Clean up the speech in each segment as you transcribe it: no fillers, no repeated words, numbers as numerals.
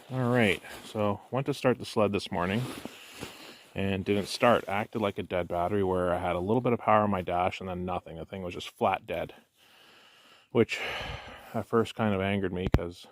All right, so went to start the sled this morning and didn't start. Acted like a dead battery where I had a little bit of power on my dash and then nothing. The thing was just flat dead, which at first kind of angered me because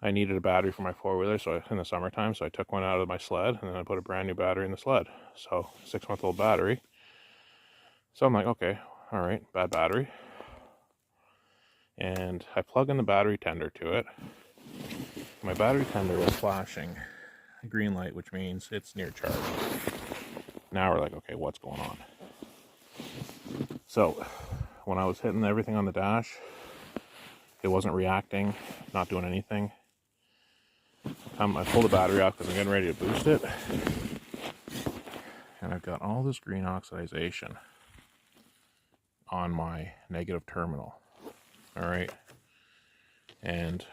I needed a battery for my four-wheeler in the summertime, so I took one out of my sled and then I put a brand new battery in the sled. So 6-month-old battery. So I'm like, okay, all right, bad battery. And I plug in the battery tender to it. My battery tender was flashing a green light, which means it's near charge. Now we're like, okay, what's going on? So when I was hitting everything on the dash, it wasn't reacting, not doing anything. I pulled the battery off because I'm getting ready to boost it. And I've got all this green oxidization on my negative terminal. All right. And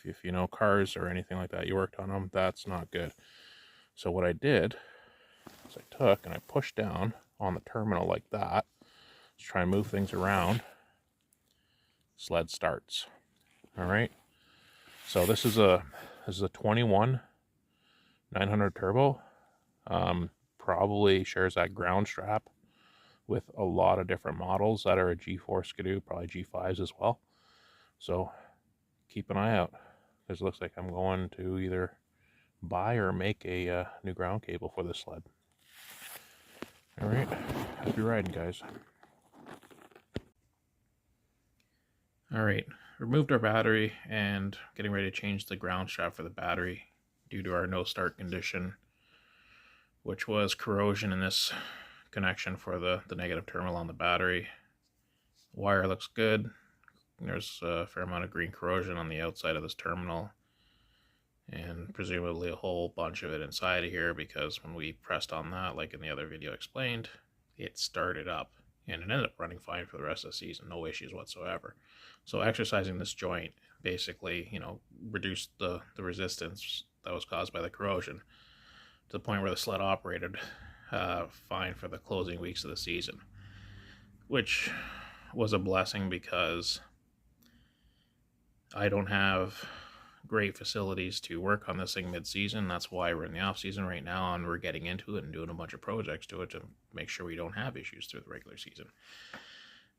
if you know cars or anything like that, you worked on them, that's not good. So what I did is I took and I pushed down on the terminal like that to try and move things around. Sled starts. All right. So this is a 21 900 turbo. Probably shares that ground strap with a lot of different models that are a G4 Skidoo, probably G5s as well. So keep an eye out, because it looks like I'm going to either buy or make a new ground cable for this sled. All right, happy riding, guys. All right, removed our battery and getting ready to change the ground strap for the battery due to our no start condition, which was corrosion in this connection for the negative terminal on the battery. Wire looks good. There's a fair amount of green corrosion on the outside of this terminal, and presumably a whole bunch of it inside of here, because when we pressed on that, like in the other video explained, it started up and it ended up running fine for the rest of the season, no issues whatsoever. So exercising this joint basically, reduced the resistance that was caused by the corrosion to the point where the sled operated fine for the closing weeks of the season, which was a blessing because I don't have great facilities to work on this thing mid-season. That's why we're in the off-season right now, and we're getting into it and doing a bunch of projects to it to make sure we don't have issues through the regular season.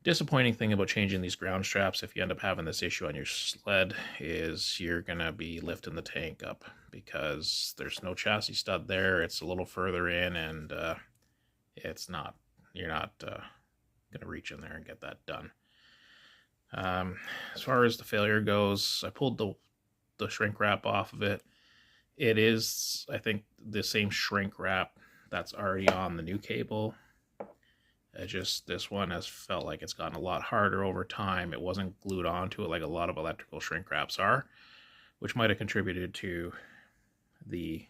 Disappointing thing about changing these ground straps, if you end up having this issue on your sled, is you're going to be lifting the tank up because there's no chassis stud there. It's a little further in, and you're not going to reach in there and get that done. As far as the failure goes, I pulled the shrink wrap off of it. It is, I think, the same shrink wrap that's already on the new cable. This one has felt like it's gotten a lot harder over time. It wasn't glued onto it like a lot of electrical shrink wraps are, which might have contributed to the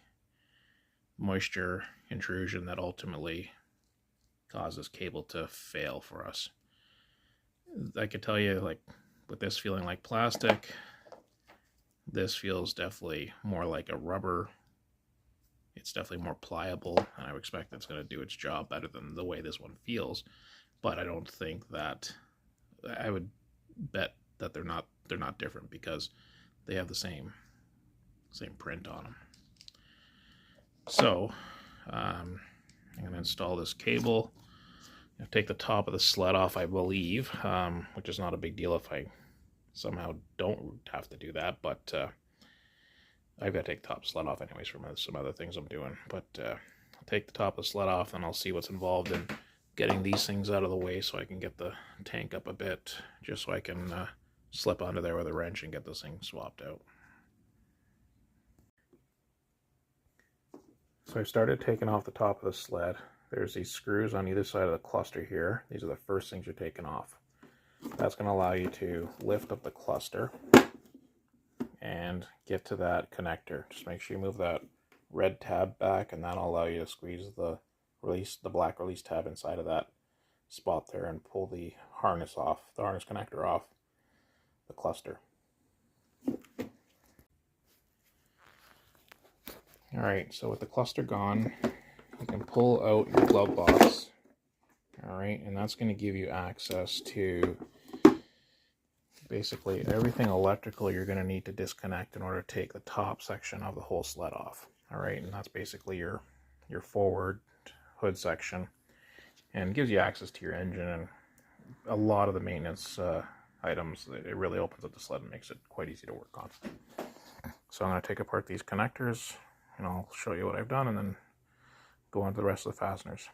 moisture intrusion that ultimately caused this cable to fail for us. I could tell you, like, with this feeling like plastic, this feels definitely more like a rubber. It's definitely more pliable, and I would expect it's going to do its job better than the way this one feels. But I don't think that, I would bet that they're not different because they have the same print on them. So I'm going to install this cable. Take the top of the sled off, I believe, which is not a big deal if I somehow don't have to do that, but I've got to take the top sled off anyways from some other things I'm doing. But I'll take the top of the sled off, and I'll see what's involved in getting these things out of the way so I can get the tank up a bit, just so I can slip under there with a wrench and get this thing swapped out. So I started taking off the top of the sled. There's these screws on either side of the cluster here. These are the first things you're taking off. That's going to allow you to lift up the cluster and get to that connector. Just make sure you move that red tab back, and that'll allow you to squeeze the black release tab inside of that spot there and pull the harness connector off the cluster. Alright, so with the cluster gone, you can pull out your glove box. Alright, and that's going to give you access to basically everything electrical you're going to need to disconnect in order to take the top section of the whole sled off. All right, and that's basically your forward hood section, and gives you access to your engine and a lot of the maintenance items. It really opens up the sled and makes it quite easy to work on. So I'm going to take apart these connectors and I'll show you what I've done and then go on to the rest of the fasteners.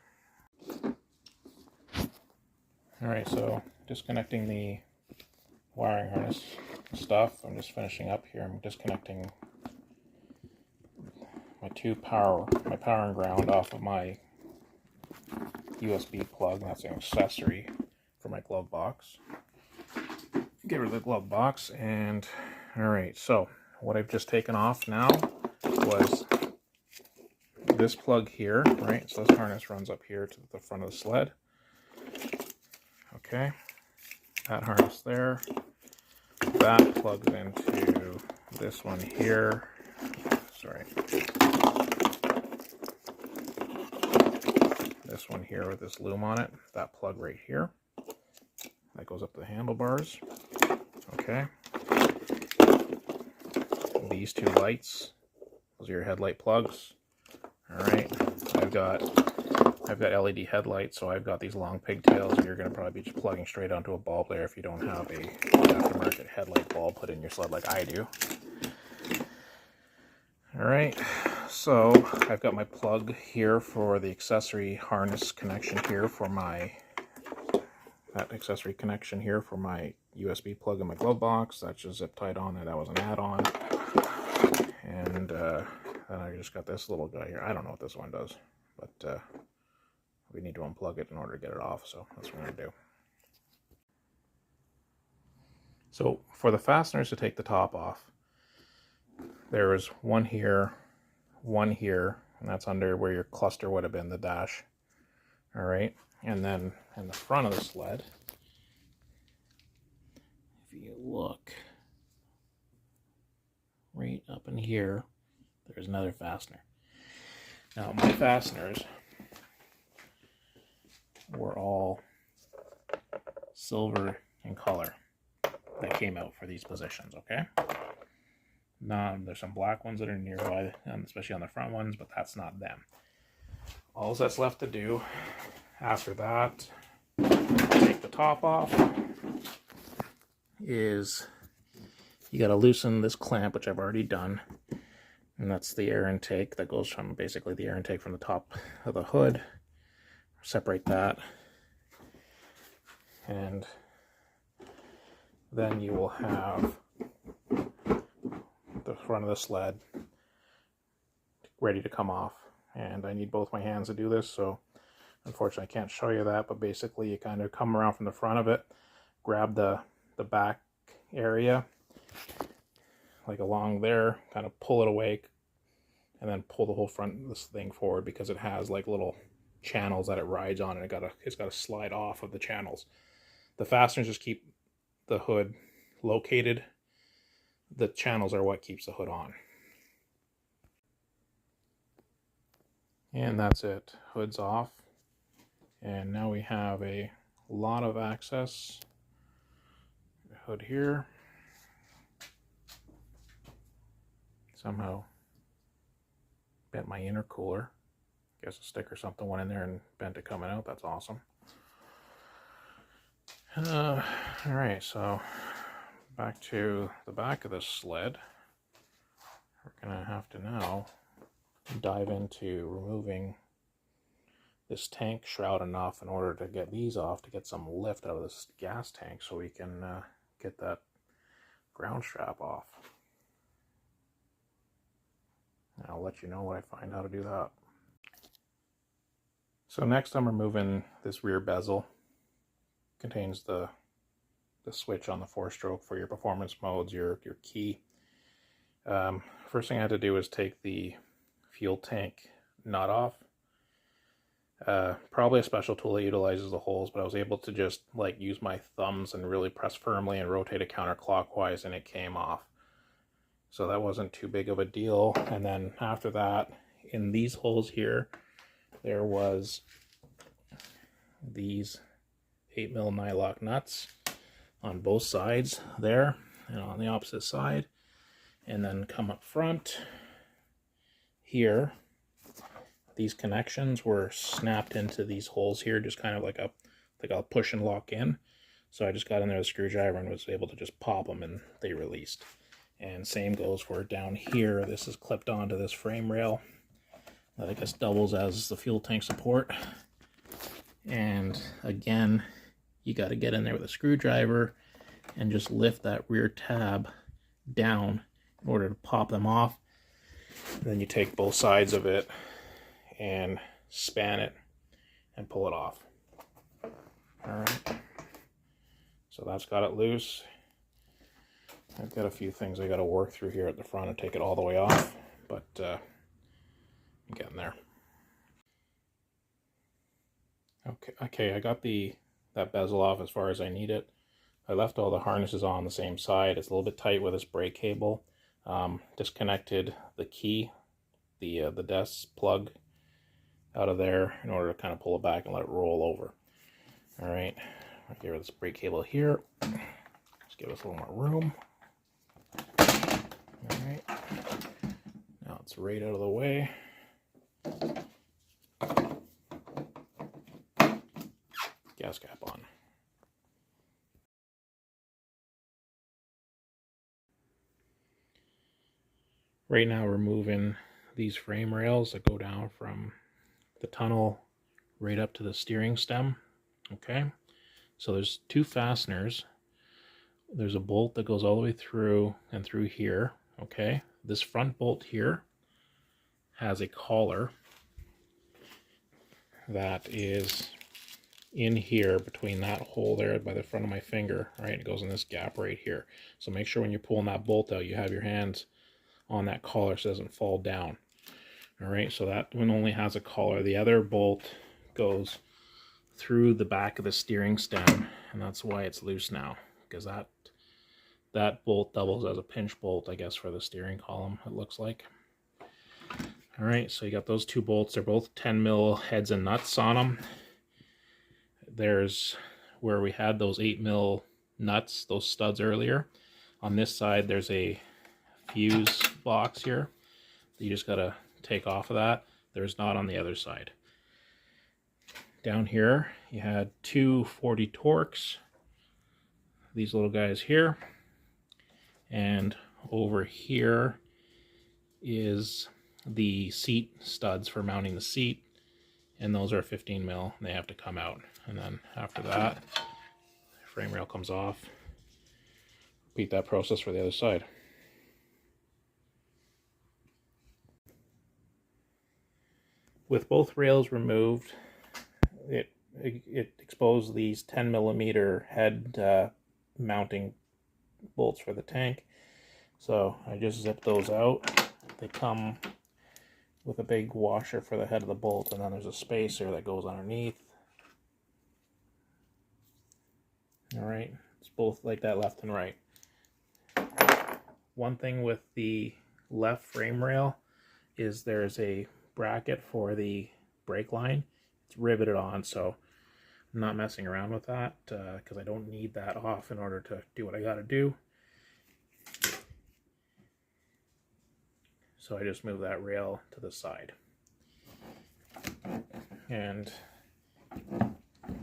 Alright, so disconnecting the wiring harness stuff. I'm just finishing up here. I'm disconnecting my power and ground off of my USB plug. That's an accessory for my glove box. Get rid of the glove box, and alright, so what I've just taken off now was this plug here, right? So this harness runs up here to the front of the sled. Okay, that harness there. That plugs into this one here. Sorry. This one here with this loom on it. That plug right here. That goes up to the handlebars. Okay. These two lights. Those are your headlight plugs. Alright. I've got LED headlights, so I've got these long pigtails. You're going to probably be just plugging straight onto a bulb there if you don't have a aftermarket headlight bulb put in your sled like I do. Alright, so I've got my plug here for the accessory harness connection here for that accessory connection here for my USB plug in my glove box. That's just zip tied on there. That was an add-on. And then I just got this little guy here. I don't know what this one does, but we need to unplug it in order to get it off, so that's what I'm going to do. So for the fasteners to take the top off, there is one here, and that's under where your cluster would have been, the dash. All right, and then in the front of the sled, if you look right up in here, there's another fastener. Now my fasteners were all silver in color that came out for these positions, okay? Now, there's some black ones that are nearby, especially on the front ones, but that's not them. All that's left to do after that, take the top off, is you got to loosen this clamp, which I've already done, and that's the air intake that goes from basically the air intake from the top of the hood. Separate that, and then you will have the front of the sled ready to come off. And I need both my hands to do this, so unfortunately I can't show you that, but basically you kind of come around from the front of it, grab the back area like along there, kind of pull it away, and then pull the whole front of this thing forward, because it has like little channels that it rides on, and it's got to slide off of the channels. The fasteners just keep the hood located. The channels are what keeps the hood on. And that's it. Hood's off. And now we have a lot of access. Hood here. Somehow bent my intercooler. Guess a stick or something went in there and bent it coming out. That's awesome. Alright, so back to the back of this sled. We're going to have to now dive into removing this tank shroud enough in order to get these off, to get some lift out of this gas tank so we can get that ground strap off. And I'll let you know when I find how to do that. So next I'm removing this rear bezel. Contains the switch on the 4-stroke for your performance modes, your key. First thing I had to do was take the fuel tank nut off. Probably a special tool that utilizes the holes, but I was able to just like use my thumbs and really press firmly and rotate it counterclockwise, and it came off. So that wasn't too big of a deal. And then after that, in these holes here, there was these 8mm nylock nuts on both sides there and on the opposite side, and then come up front here. These connections were snapped into these holes here, just kind of like a push and lock in. So I just got in there with a screwdriver and was able to just pop them, and they released. And same goes for down here. This is clipped onto this frame rail that I guess doubles as the fuel tank support. And again, you got to get in there with a screwdriver and just lift that rear tab down in order to pop them off. Then you take both sides of it and span it and pull it off. Alright, so that's got it loose. I've got a few things I got to work through here at the front and take it all the way off, but I'm getting there. Okay, I got that bezel off as far as I need it. I left all the harnesses on the same side. It's a little bit tight with this brake cable. Disconnected the key, the desk plug out of there in order to kind of pull it back and let it roll over. All right, I'll get rid of this brake cable here. Just give us a little more room. All right, now it's right out of the way. Gas cap on. Right now we're moving these frame rails that go down from the tunnel right up to the steering stem. Okay, so there's two fasteners. There's a bolt that goes all the way through and through here. Okay, this front bolt here has a collar that is in here between that hole there by the front of my finger. Right, it goes in this gap right here. So make sure when you're pulling that bolt out, you have your hands on that collar so it doesn't fall down. All right, so that one only has a collar. The other bolt goes through the back of the steering stem, and that's why it's loose now, because that bolt doubles as a pinch bolt, I guess, for the steering column, it looks like. All right, so you got those two bolts. They're both 10 mil heads and nuts on them. There's where we had those 8 mil nuts, those studs earlier. On this side, there's a fuse box here. You just gotta take off of that. There's not on the other side. Down here, you had two 40 Torx, these little guys here. And over here is the seat studs for mounting the seat, and those are 15 mil. They have to come out, and then after that, the frame rail comes off. Repeat that process for the other side. With both rails removed, it exposed these 10 millimeter head mounting bolts for the tank. So I just zip those out. They come with a big washer for the head of the bolt, and then there's a spacer that goes underneath. All right, it's both like that, left and right. One thing with the left frame rail is there's a bracket for the brake line. It's riveted on, so I'm not messing around with that because I don't need that off in order to do what I got to do. So I just move that rail to the side. And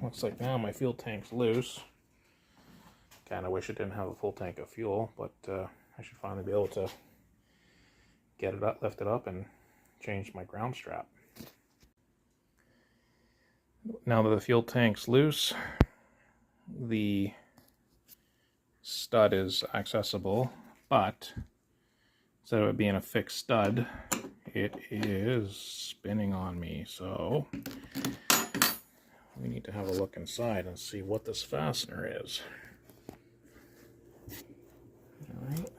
looks like now my fuel tank's loose. Kind of wish it didn't have a full tank of fuel, but I should finally be able to get it up, lift it up, and change my ground strap. Now that the fuel tank's loose, the stud is accessible, but instead of it being a fixed stud, it is spinning on me. So we need to have a look inside and see what this fastener is. All right.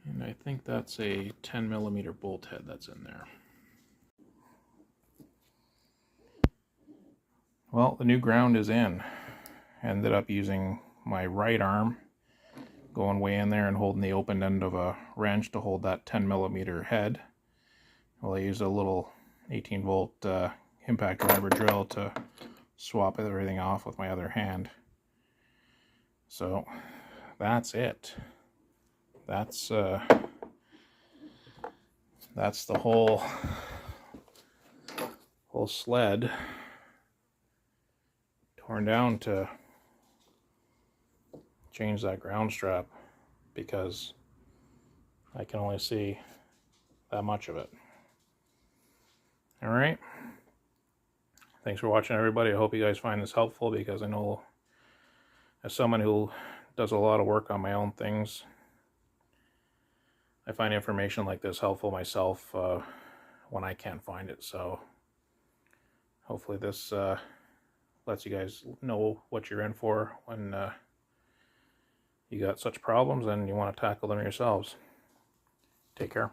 And I think that's a 10 millimeter bolt head that's in there. Well, the new ground is in. I ended up using my right arm, going way in there and holding the open end of a wrench to hold that 10mm head. Well, I used a little 18-volt impact driver drill to swap everything off with my other hand. So that's it. That's the whole sled torn down to change that ground strap, because I can only see that much of it. All right. Thanks for watching, everybody. I hope you guys find this helpful, because I know, as someone who does a lot of work on my own things, I find information like this helpful myself when I can't find it. So hopefully this lets you guys know what you're in for when you got such problems and you want to tackle them yourselves. Take care.